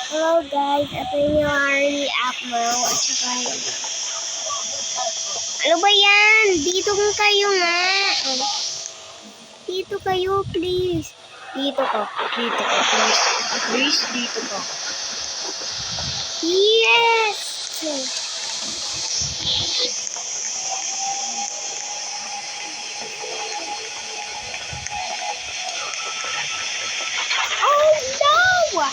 Hello guys, ito yung react mo at saka ano ba yan? Dito kung kayo nga. Dito kayo, please. Dito ka, please. Please, dito ka. Yes! Oh no!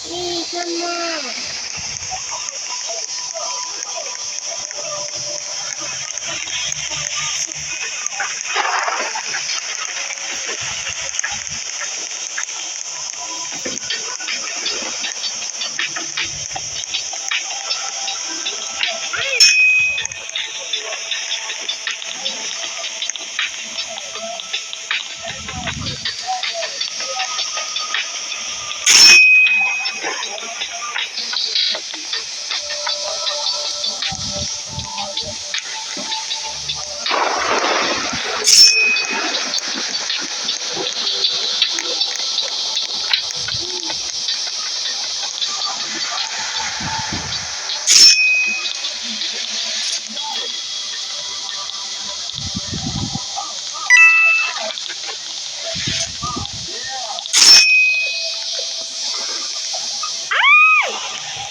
Hey, come on.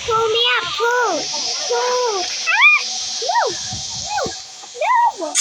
Pull me up, pull. Pull. Ah! No! No! No!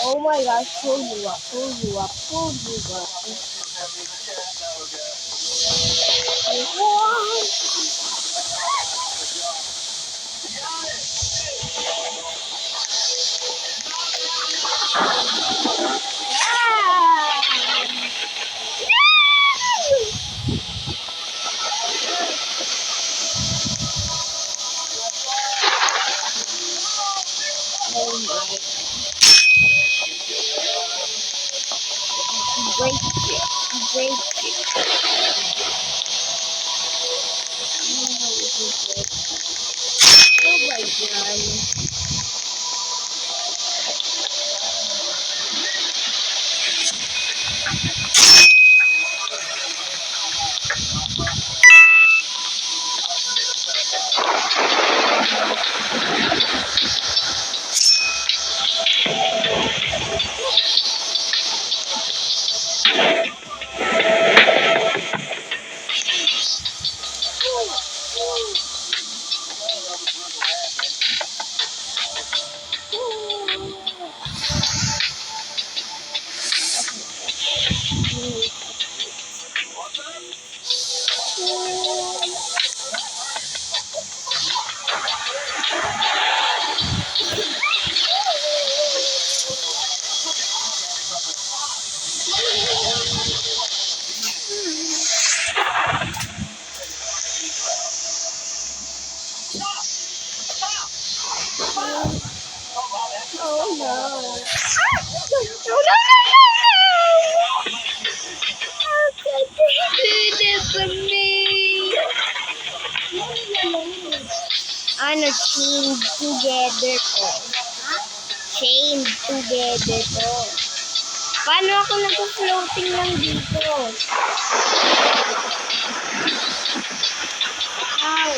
Oh my gosh, pull you up, pull you up, pull you up. Oh my. Break it. Break it. Oh my god. Oh no. No, no, no, no, no! How could they do this to me? Ano, chain together ko. Chain together ko. Paano ako nag-floating lang dito? How?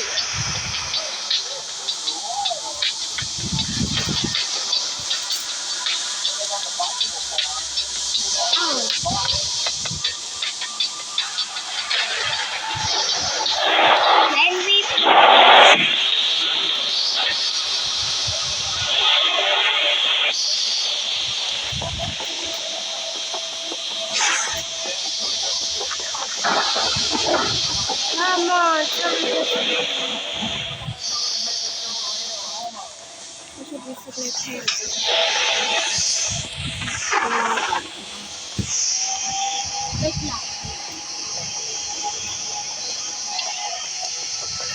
Wait lang.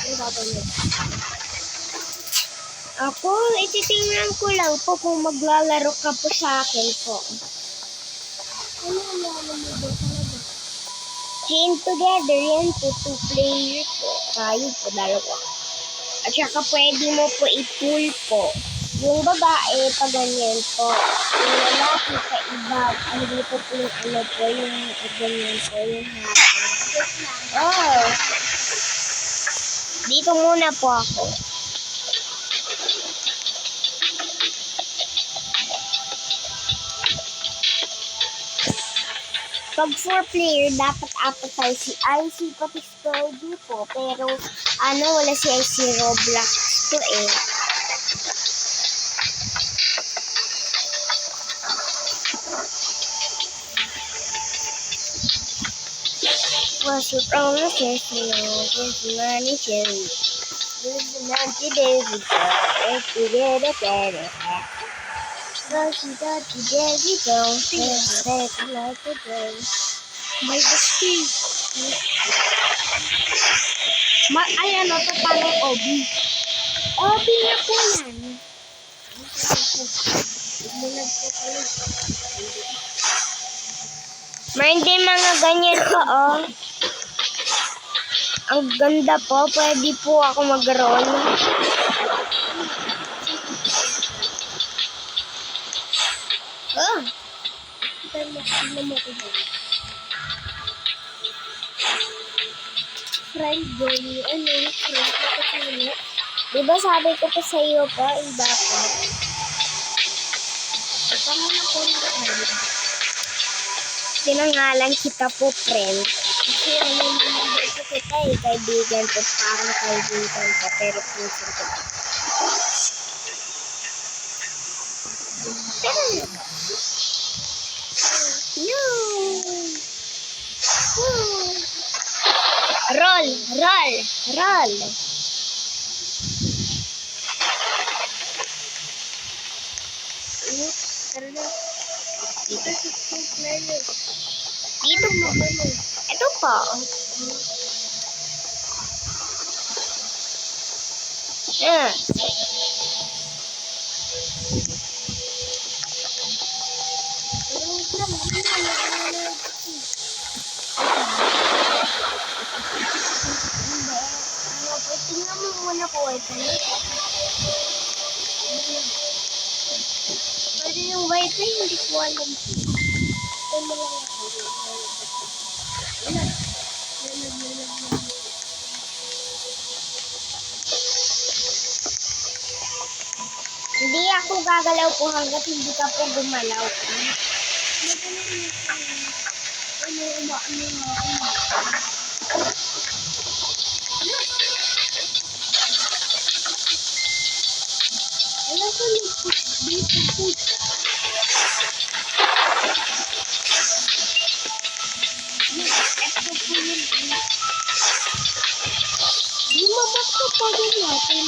Ano gagawin? Ako, ititingnan ko lang po kung maglalaro ka po sa akin po. Ano mo ba talaga? Chain together yan po, 2 players po. Kayo po, dalawa. At saka pwede mo po i-pull po. Yung babae, pa ganyan po. Yung lalaki, pa iba. Hindi po po yung ano po, yung ganyan po, yung hapon. Oh! Dito muna po ako. Pag 4 player, dapat apat tayo si IC pati Spidey po. Pero, wala si IC Roblox to eh. What's your problem? There's money, Jerry. There's the 90 days ago. If you get it better. Don't you there we go. There's like a day. My bestie. Ayan o, ito pala yung Obi. Obi na po yan. Meron din mga ganyan po, oh. Ang ganda po. Pwede po ako mag-roll. Oh! Friend boy, friend. Diba sabi ko pa sa iyo pa, iba pa. Pinangalan kita po, friend. Kasi naman ko kita eh, kaibigan ko, parang kaibigan ko, pero puso ko. No! Roll! Dito mo. Ito po. Tingnan mo muna po ito. Pwede yung wifi, hindi ko alam. Ito mo lang ako. Hindi ako gagalaw po hanggat hindi ka po gumalaw. Di mabasa pa din natin.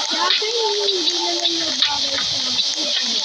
Dati hindi na lang nabagay sa akin.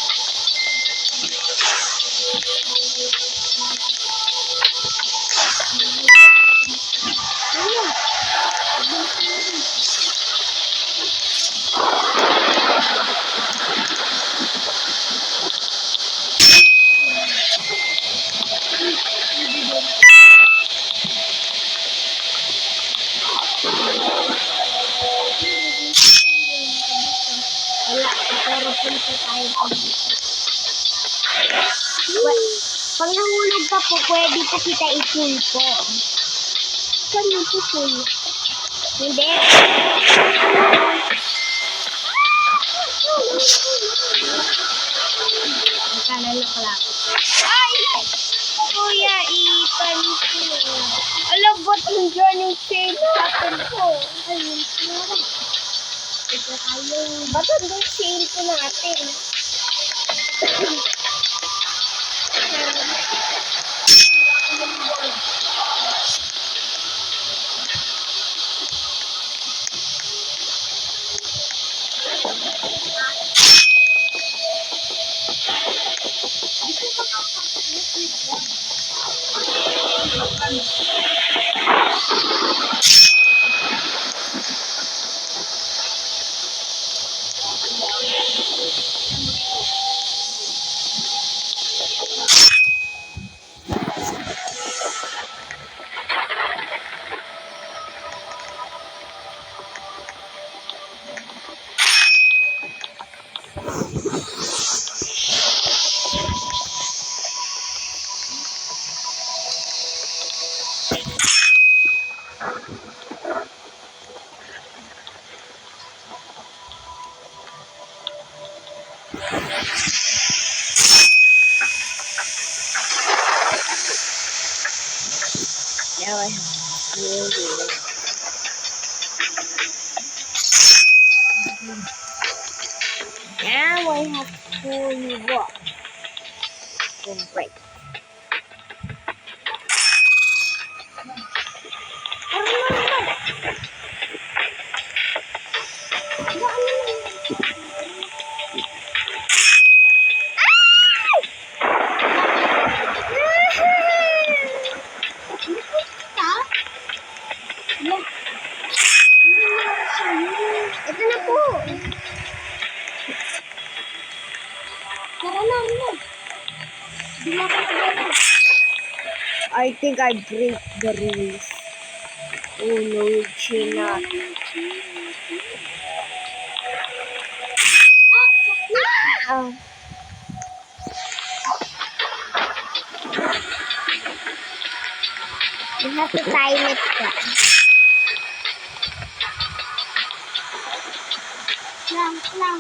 Pag nahulog ka po, pwede po kita i-pull po. Saan yung pull? Hindi. Magkala nakalapit. Ay! Kuya, Ethan po. Alam, ba't nandiyan yung chain natin po? Ayun po. Ba't nandiyan yung chain po natin? Now I have movie. Now I have to walk. Great. Ito na po. Tara na. I think I break the rules. Oh no, China. Ah! You have to time it down. Lang.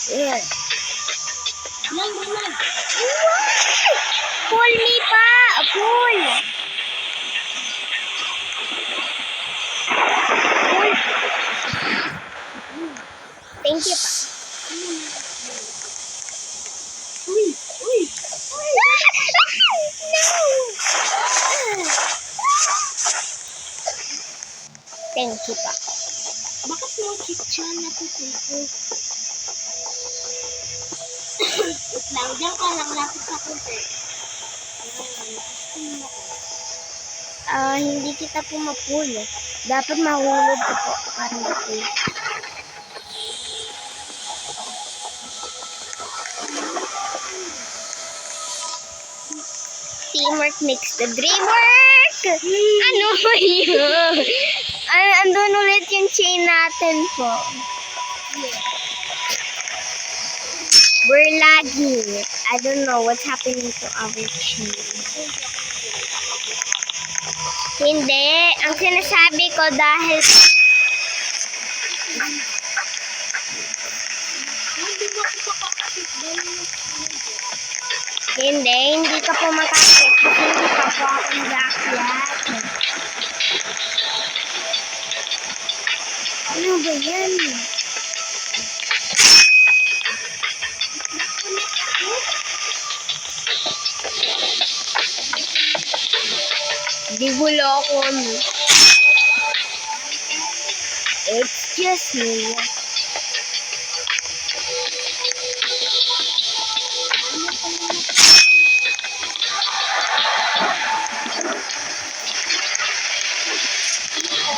Yeah. Pull me pa! Pull! Thank you pa. Thank you pa. Bakit mo kitchen na po ito? Lang, diyan ka lang lapit sa kumpir. Hindi kita po mapulo. Dapat mahulog ka po. Parang ito. Teamwork makes the dream work! Ano ba yun? Andun ulit yung chain natin po. We're lagging. I don't know what's happening to our chain. Hindi. Ang sinasabi ko dahil... Hindi ka po makakit kasi hindi pa po akong jacket. Ano ba yan? Di gulo ako. Excuse me.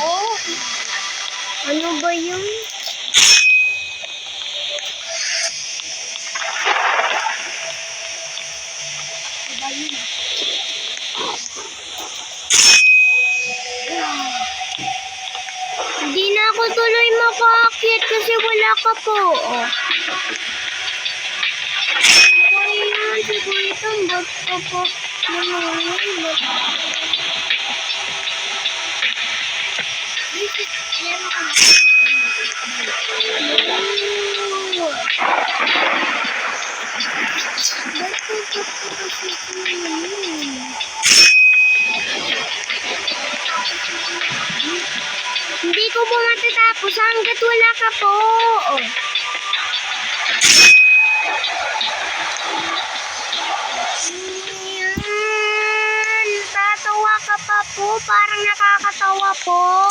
Oh, ano ba yun? Hindi na ako tuloy makakit kasi wala ka po. Ayan, siguro itong bag ko po. Hindi ko po matatapos hanggat wala ka po. po, parang nakakatawa po.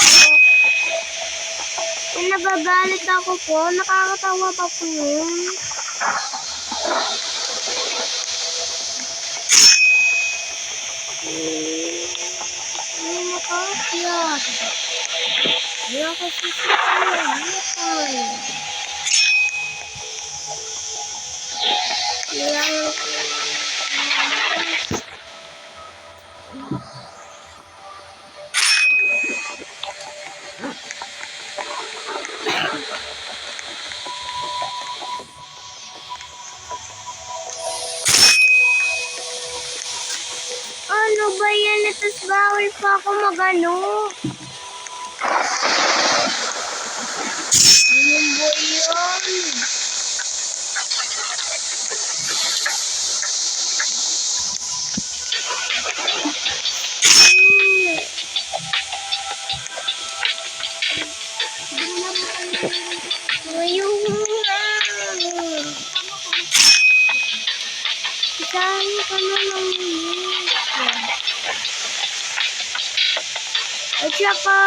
Kung nagagalit ako po, nakakatawa pa po yun. Hindi makakiyat. Hindi ako sisipan. Ano ba yan? Tapos bawal pa ako magano. Ano ba yan? Ayun nga. Saan ka na lang yun? At saka,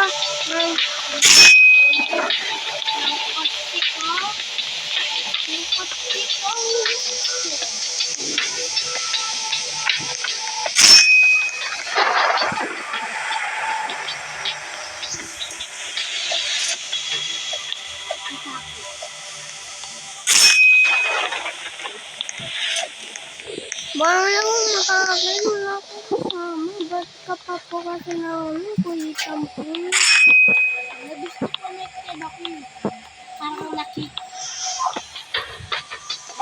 bawal ako makakagay, wala ko kasama. Ba't ka pa po kasi namin, kulitan po. Labis na connected ako. Parang nakita.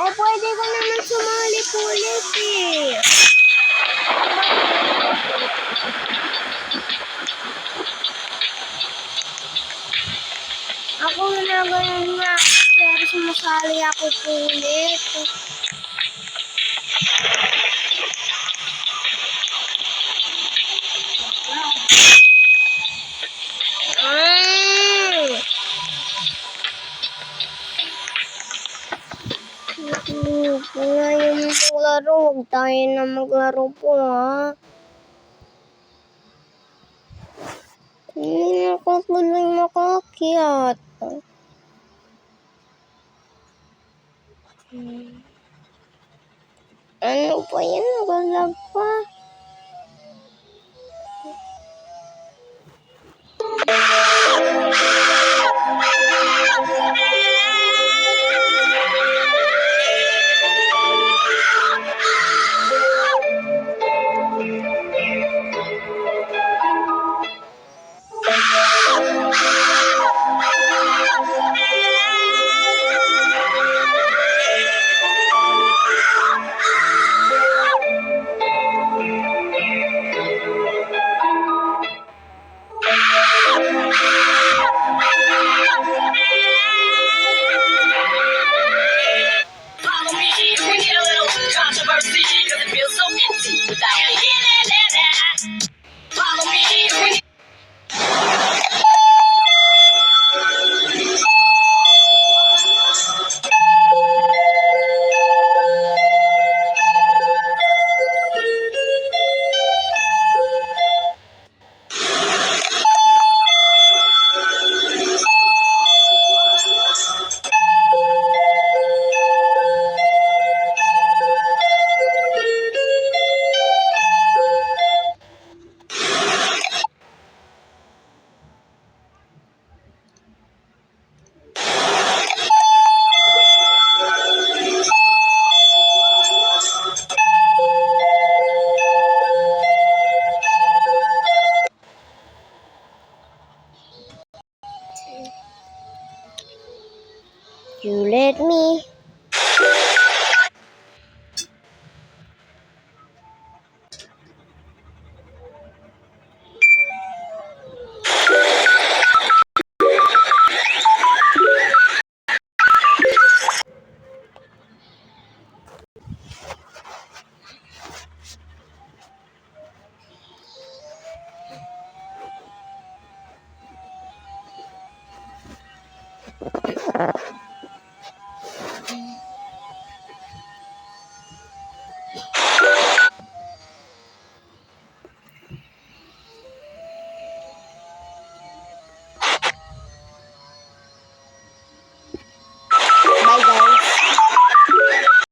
Eh, pwede ko naman sumali po ulit eh. Ako na ganun nga, pero sumasali ako po ulit. Ngayon maglaro, huwag tayo na maglaro po ha. Hindi ako tuloy makakyat. Ano pa yan? Nagalag pa. You let me.